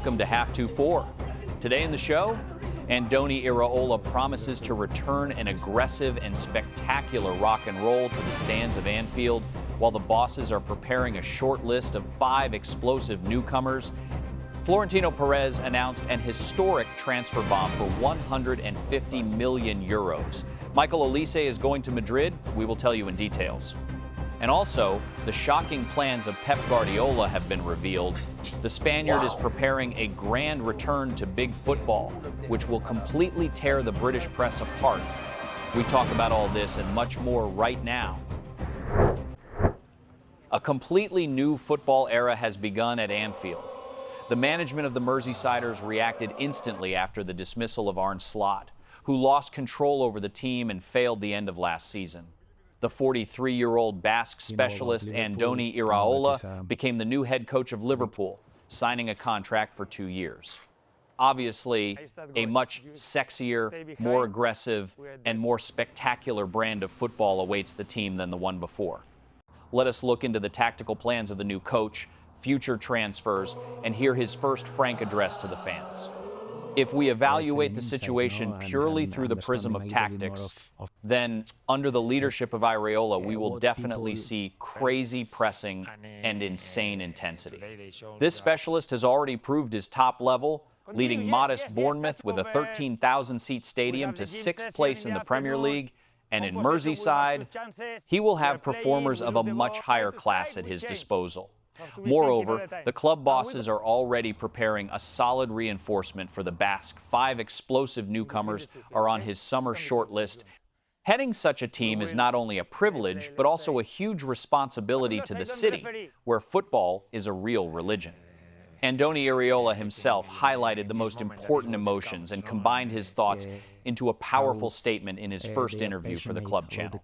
Welcome to Half 2-4. Today in the show, Andoni Iraola promises to return an aggressive and spectacular rock and roll to the stands of Anfield, while the bosses are preparing a short list of 5 explosive newcomers. Florentino Perez announced an historic transfer bomb for 150 million euros. Michael Olise is going to Madrid. We will tell you in details. And also, the shocking plans of Pep Guardiola have been revealed. The Spaniard is preparing a grand return to big football, which will completely tear the British press apart. We talk about all this and much more right now. A completely new football era has begun at Anfield. The management of the Merseysiders reacted instantly after the dismissal of Arne Slot, who lost control over the team and failed the end of last season. The 43-year-old Basque specialist Andoni Iraola became the new head coach of Liverpool, signing a contract for 2 years. Obviously, a much sexier, more aggressive, and more spectacular brand of football awaits the team than the one before. Let us look into the tactical plans of the new coach, future transfers, and hear his first frank address to the fans. If we evaluate the situation purely through the prism of tactics, then under the leadership of Iraola, we will definitely see crazy pressing and insane intensity. This specialist has already proved his top level, leading modest Bournemouth with a 13,000-seat stadium to 6th place in the Premier League, and in Merseyside, he will have performers of a much higher class at his disposal. Moreover, the club bosses are already preparing a solid reinforcement for the Basque. 5 explosive newcomers are on his summer shortlist. Heading such a team is not only a privilege, but also a huge responsibility to the city, where football is a real religion. Andoni Iraola himself highlighted the most important emotions and combined his thoughts into a powerful statement in his first interview for the club channel.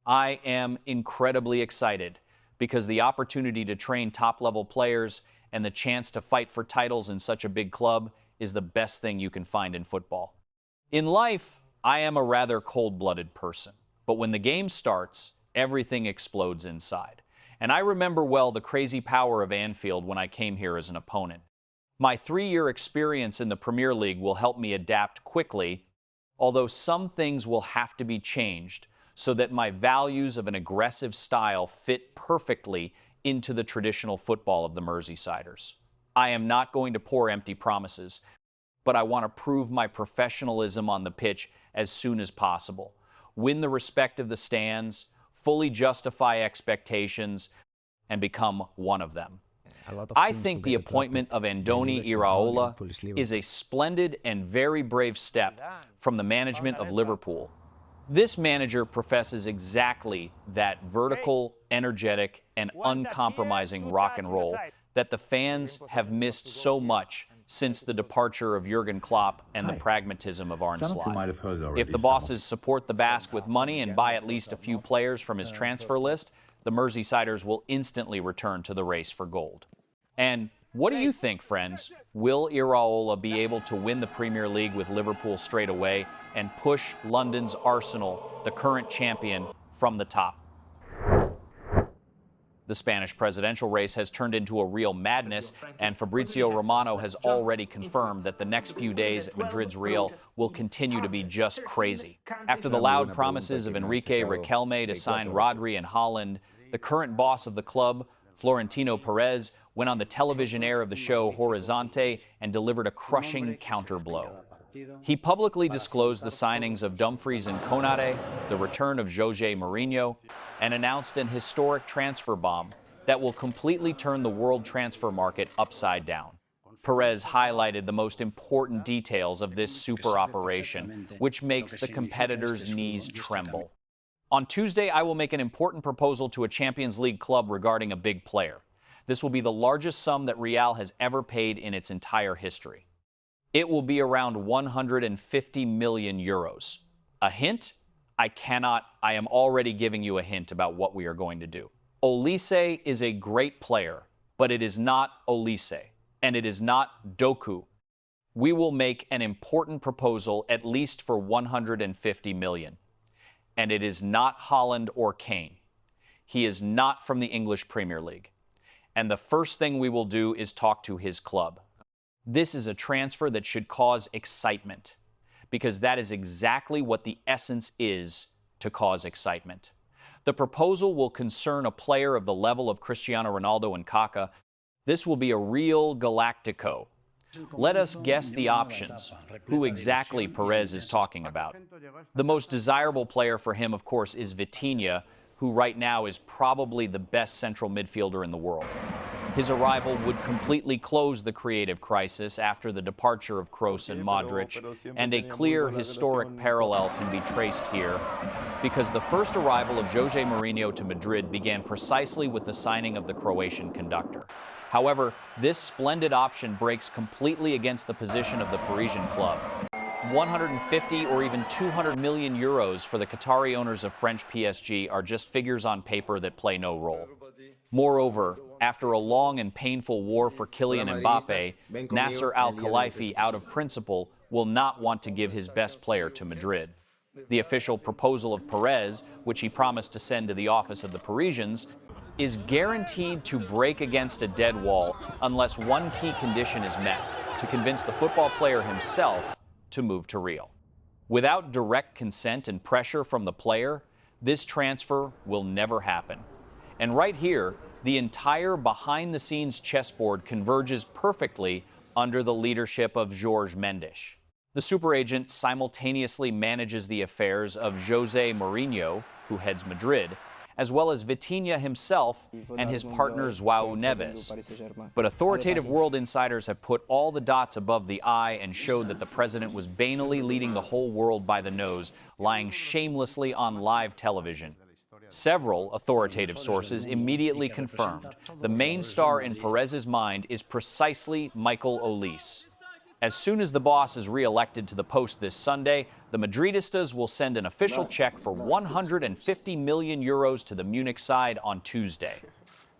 I am incredibly excited, because the opportunity to train top-level players and the chance to fight for titles in such a big club is the best thing you can find in football. In life, I am a rather cold-blooded person, but when the game starts, everything explodes inside. And I remember well the crazy power of Anfield when I came here as an opponent. My 3-year experience in the Premier League will help me adapt quickly, although some things will have to be changed so that my values of an aggressive style fit perfectly into the traditional football of the Merseysiders. I am not going to pour empty promises, but I want to prove my professionalism on the pitch as soon as possible, win the respect of the stands, fully justify expectations, and become one of them. I think the appointment of Andoni Iraola is a splendid and very brave step from the management of Liverpool. This manager professes exactly that vertical, energetic, and uncompromising rock and roll that the fans have missed so much since the departure of Jurgen Klopp and the pragmatism of Arne Slot. If the bosses support the Basque with money and buy at least a few players from his transfer list, the Merseysiders will instantly return to the race for gold. And what do you think, friends? Will Iraola be able to win the Premier League with Liverpool straight away and push London's Arsenal, the current champion, from the top? The Spanish presidential race has turned into a real madness, and Fabrizio Romano has already confirmed that the next few days at Madrid's Real will continue to be just crazy. After the loud promises of Enrique Riquelme to sign Rodri and Haaland, the current boss of the club, Florentino Perez, went on the television air of the show Horizonte and delivered a crushing counterblow. He publicly disclosed the signings of Dumfries and Konate, the return of Jose Mourinho, and announced an historic transfer bomb that will completely turn the world transfer market upside down. Perez highlighted the most important details of this super operation, which makes the competitors' knees tremble. On Tuesday, I will make an important proposal to a Champions League club regarding a big player. This will be the largest sum that Real has ever paid in its entire history. It will be around 150 million euros. A hint? I am already giving you a hint about what we are going to do. Olise is a great player, but it is not Olise, and it is not Doku. We will make an important proposal at least for 150 million. And it is not Haaland or Kang. He is not from the English Premier League. And the first thing we will do is talk to his club. This is a transfer that should cause excitement, because that is exactly what the essence is, to cause excitement. The proposal will concern a player of the level of Cristiano Ronaldo and Kaká. This will be a real Galactico. Let us guess the options, who exactly Perez is talking about. The most desirable player for him, of course, is Vitinha, who right now is probably the best central midfielder in the world. His arrival would completely close the creative crisis after the departure of Kroos and Modric, and a clear historic parallel can be traced here, because the first arrival of Jose Mourinho to Madrid began precisely with the signing of the Croatian conductor. However, this splendid option breaks completely against the position of the Parisian club. 150 or even 200 million euros for the Qatari owners of French PSG are just figures on paper that play no role. Moreover, after a long and painful war for Kylian Mbappe, Nasser Al-Khelaifi, out of principle, will not want to give his best player to Madrid. The official proposal of Perez, which he promised to send to the office of the Parisians, is guaranteed to break against a dead wall unless one key condition is met: to convince the football player himself to move to Real. Without direct consent and pressure from the player, this transfer will never happen. And right here, the entire behind-the-scenes chessboard converges perfectly under the leadership of Jorge Mendes. The super agent simultaneously manages the affairs of Jose Mourinho, who heads Madrid, as well as Vitinha himself and his partner João Neves. But authoritative world insiders have put all the dots above the I and showed that the president was banally leading the whole world by the nose, lying shamelessly on live television. Several authoritative sources immediately confirmed the main star in Perez's mind is precisely Michael Olise. As soon as the boss is re-elected to the post this Sunday, the Madridistas will send an official check for 150 million euros to the Munich side on Tuesday.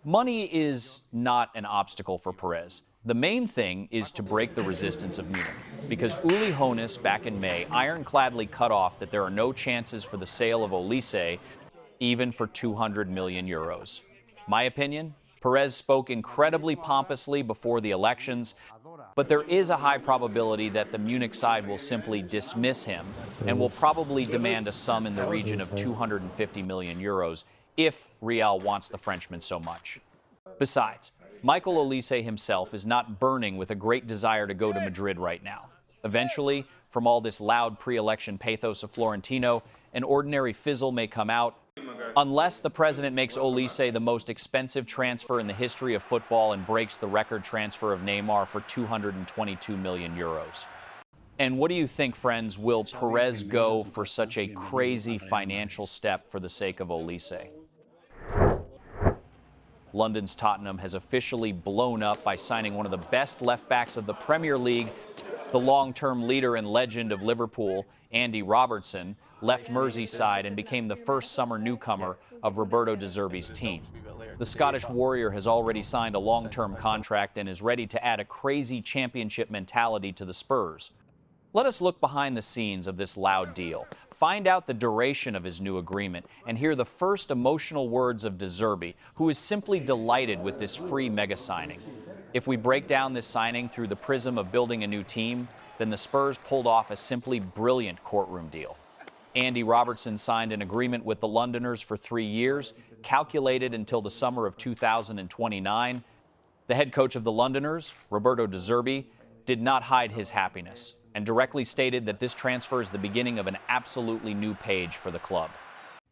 Money is not an obstacle for Perez. The main thing is to break the resistance of Munich, because Uli Hoeneß back in May ironcladly cut off that there are no chances for the sale of Olise, even for 200 million euros. My opinion? Perez spoke incredibly pompously before the elections, but there is a high probability that the Munich side will simply dismiss him and will probably demand a sum in the region of 250 million euros if Real wants the Frenchman so much. Besides, Michael Olise himself is not burning with a great desire to go to Madrid right now. Eventually, from all this loud pre-election pathos of Florentino, an ordinary fizzle may come out, unless the president makes Olise the most expensive transfer in the history of football and breaks the record transfer of Neymar for 222 million euros. And what do you think, friends? Will Perez go for such a crazy financial step for the sake of Olise? London's Tottenham has officially blown up by signing one of the best left-backs of the Premier League. The long-term leader and legend of Liverpool, Andy Robertson, left Merseyside and became the first summer newcomer of Roberto De Zerbi's team. The Scottish Warrior has already signed a long-term contract and is ready to add a crazy championship mentality to the Spurs. Let us look behind the scenes of this loud deal, find out the duration of his new agreement, and hear the first emotional words of De Zerbi, who is simply delighted with this free mega signing. If we break down this signing through the prism of building a new team, then the Spurs pulled off a simply brilliant courtroom deal. Andy Robertson signed an agreement with the Londoners for 3 years, calculated until the summer of 2029. The head coach of the Londoners, Roberto De Zerbi, did not hide his happiness and directly stated that this transfer is the beginning of an absolutely new page for the club.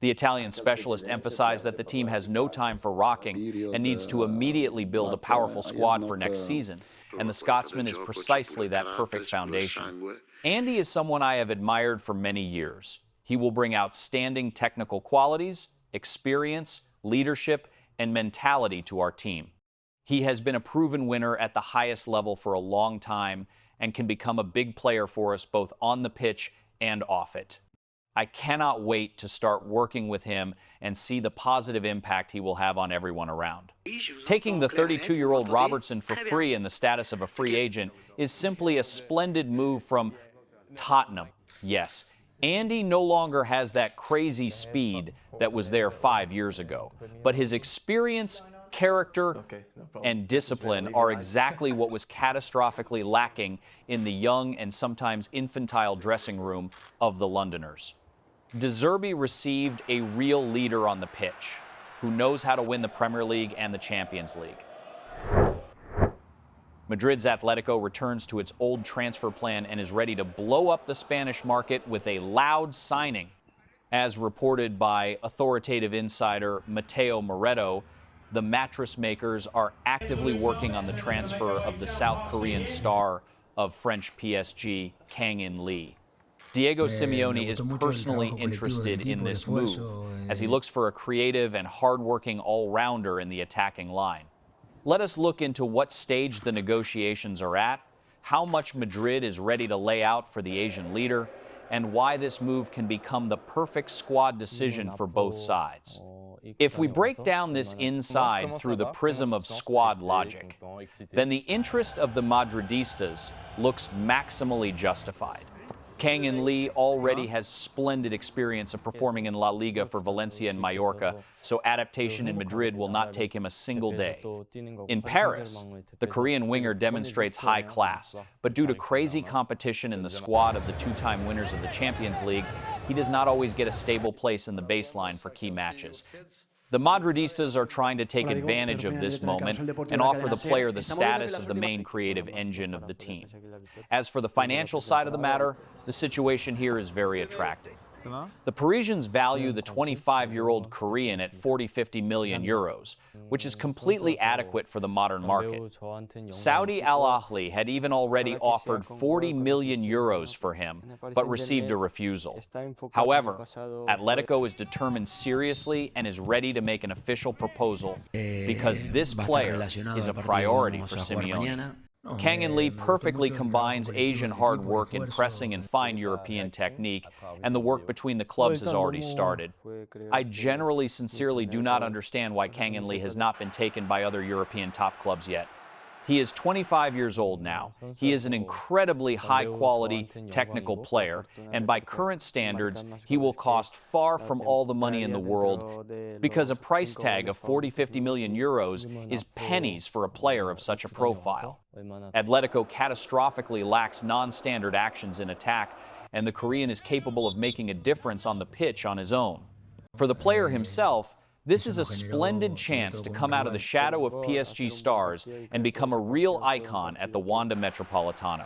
The Italian specialist emphasized that the team has no time for rocking and needs to immediately build a powerful squad for next season, and the Scotsman is precisely that perfect foundation. Andy is someone I have admired for many years. He will bring outstanding technical qualities, experience, leadership, and mentality to our team. He has been a proven winner at the highest level for a long time and can become a big player for us both on the pitch and off it. I cannot wait to start working with him and see the positive impact he will have on everyone around. Taking the 32-year-old Robertson for free in the status of a free agent is simply a splendid move from Tottenham. Yes, Andy no longer has that crazy speed that was there 5 years ago, but his experience, Character and discipline are exactly what was catastrophically lacking in the young and sometimes infantile dressing room of the Londoners. De Zerbi received a real leader on the pitch who knows how to win the Premier League and the Champions League. Madrid's Atletico returns to its old transfer plan and is ready to blow up the Spanish market with a loud signing. As reported by authoritative insider Mateo Moretto, the mattress makers are actively working on the transfer of the South Korean star of French PSG, Kang-in. Diego Simeone is personally interested in this move, as he looks for a creative and hard-working all-rounder in the attacking line. Let us look into what stage the negotiations are at, how much Madrid is ready to lay out for the Asian leader, and why this move can become the perfect squad decision for both sides. If we break down this inside through the prism of squad logic, then the interest of the Madridistas looks maximally justified. Kang-in already has splendid experience of performing in La Liga for Valencia and Mallorca, so adaptation in Madrid will not take him a single day. In Paris, the Korean winger demonstrates high class, but due to crazy competition in the squad of the two-time winners of the Champions League, he does not always get a stable place in the baseline for key matches. The Madridistas are trying to take advantage of this moment and offer the player the status of the main creative engine of the team. As for the financial side of the matter, the situation here is very attractive. The Parisians value the 25-year-old Korean at 40-50 million euros, which is completely adequate for the modern market. Saudi Al Ahly had even already offered 40 million euros for him, but received a refusal. However, Atletico is determined seriously and is ready to make an official proposal because this player is a priority for Simeone. Kang-in perfectly combines Asian hard work in pressing and fine European technique, and the work between the clubs has already started. I generally sincerely do not understand why Kang-in has not been taken by other European top clubs yet. He is 25 years old now. He is an incredibly high-quality technical player, and by current standards, he will cost far from all the money in the world because a price tag of 40-50 million euros is pennies for a player of such a profile. Atletico catastrophically lacks non-standard actions in attack, and the Korean is capable of making a difference on the pitch on his own. For the player himself, this is a splendid chance to come out of the shadow of PSG stars and become a real icon at the Wanda Metropolitano.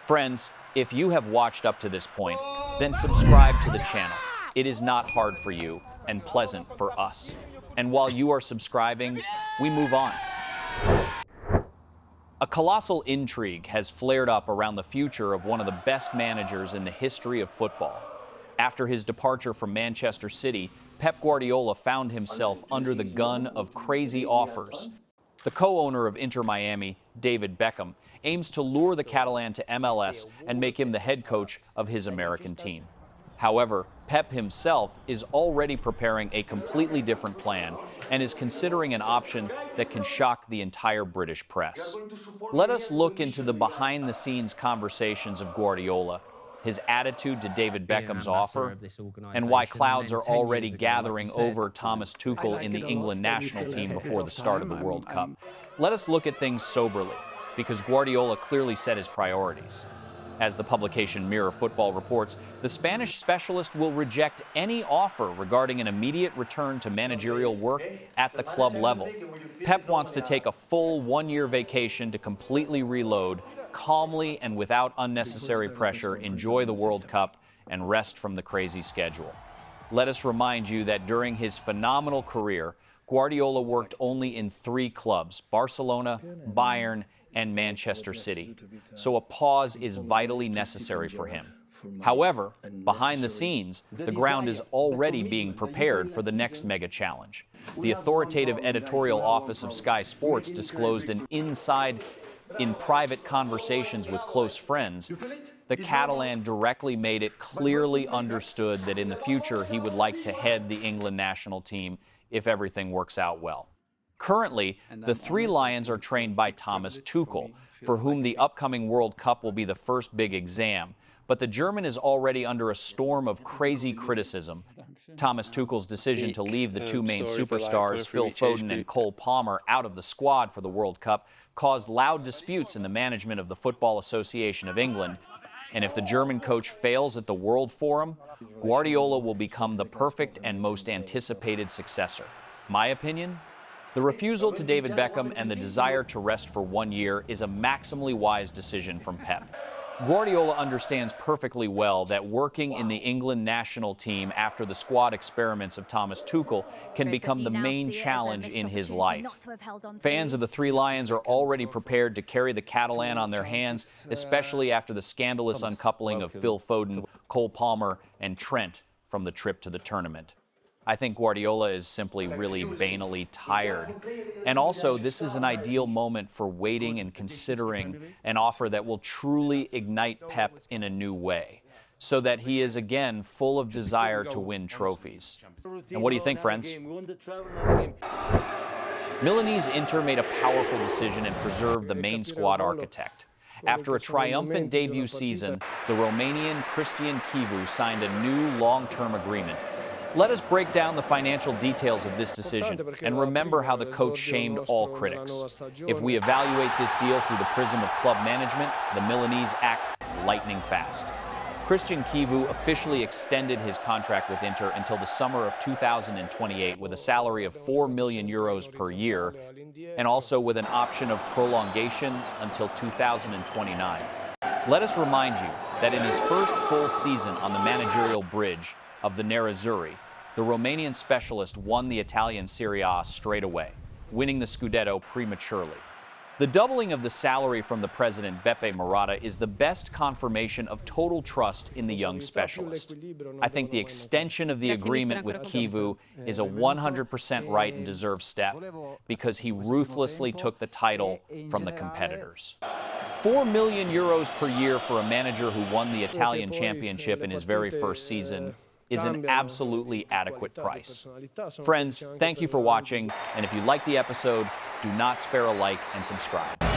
Friends, if you have watched up to this point, then subscribe to the channel. It is not hard for you and pleasant for us. And while you are subscribing, we move on. A colossal intrigue has flared up around the future of one of the best managers in the history of football. After his departure from Manchester City, Pep Guardiola found himself under the gun of crazy offers. The co-owner of Inter Miami, David Beckham, aims to lure the Catalan to MLS and make him the head coach of his American team. However, Pep himself is already preparing a completely different plan and is considering an option that can shock the entire British press. Let us look into the behind-the-scenes conversations of Guardiola, his attitude to David Beckham's offer, and why clouds are already gathering over Thomas Tuchel in the England national team before the start of the World Cup. Let us look at things soberly, because Guardiola clearly set his priorities. As the publication Mirror Football reports, the Spanish specialist will reject any offer regarding an immediate return to managerial work at the club level. Pep wants to take a full one-year vacation to completely reload, calmly and without unnecessary pressure, enjoy the World Cup, and rest from the crazy schedule. Let us remind you that during his phenomenal career, Guardiola worked only in 3 clubs, Barcelona, Bayern, and Manchester City, so a pause is vitally necessary for him. However, behind the scenes, the ground is already being prepared for the next mega challenge. The authoritative editorial office of Sky Sports disclosed an insight in private conversations with close friends. The Catalan directly made it clearly understood that in the future he would like to head the England national team if everything works out well. Currently, the 3 Lions are trained by Thomas Tuchel, for whom the upcoming World Cup will be the first big exam, but the German is already under a storm of crazy criticism. Thomas Tuchel's decision to leave the two main superstars, Phil Foden and Cole Palmer, out of the squad for the World Cup caused loud disputes in the management of the Football Association of England. And if the German coach fails at the World Forum, Guardiola will become the perfect and most anticipated successor. My opinion? The refusal to David Beckham and the desire to rest for 1 year is a maximally wise decision from Pep. Guardiola understands perfectly well that working in the England national team after the squad experiments of Thomas Tuchel can become the main challenge in his life. Fans of the Three Lions are already prepared to carry the Catalan on their hands, especially after the scandalous uncoupling of Phil Foden, Cole Palmer, and Trent from the trip to the tournament. I think Guardiola is simply really banally tired. And also, this is an ideal moment for waiting and considering an offer that will truly ignite Pep in a new way, so that he is again full of desire to win trophies. And what do you think, friends? Milanese Inter made a powerful decision and preserved the main squad architect. After a triumphant debut season, the Romanian Cristian Chivu signed a new long-term agreement. Let us break down the financial details of this decision and remember how the coach shamed all critics. If we evaluate this deal through the prism of club management, the Milanese act lightning fast. Cristian Chivu officially extended his contract with Inter until the summer of 2028 with a salary of €4 million per year and also with an option of prolongation until 2029. Let us remind you that in his first full season on the managerial bridge of the Nerazzurri, the Romanian specialist won the Italian Serie A straight away, winning the Scudetto prematurely. The doubling of the salary from the president, Beppe Marotta, is the best confirmation of total trust in the young specialist. I think the extension of the agreement with Chivu is a 100% right and deserved step because he ruthlessly took the title from the competitors. €4 million per year for a manager who won the Italian championship in his very first season is an absolutely adequate price. Friends, thank you for watching, and if you like the episode, do not spare a like and subscribe.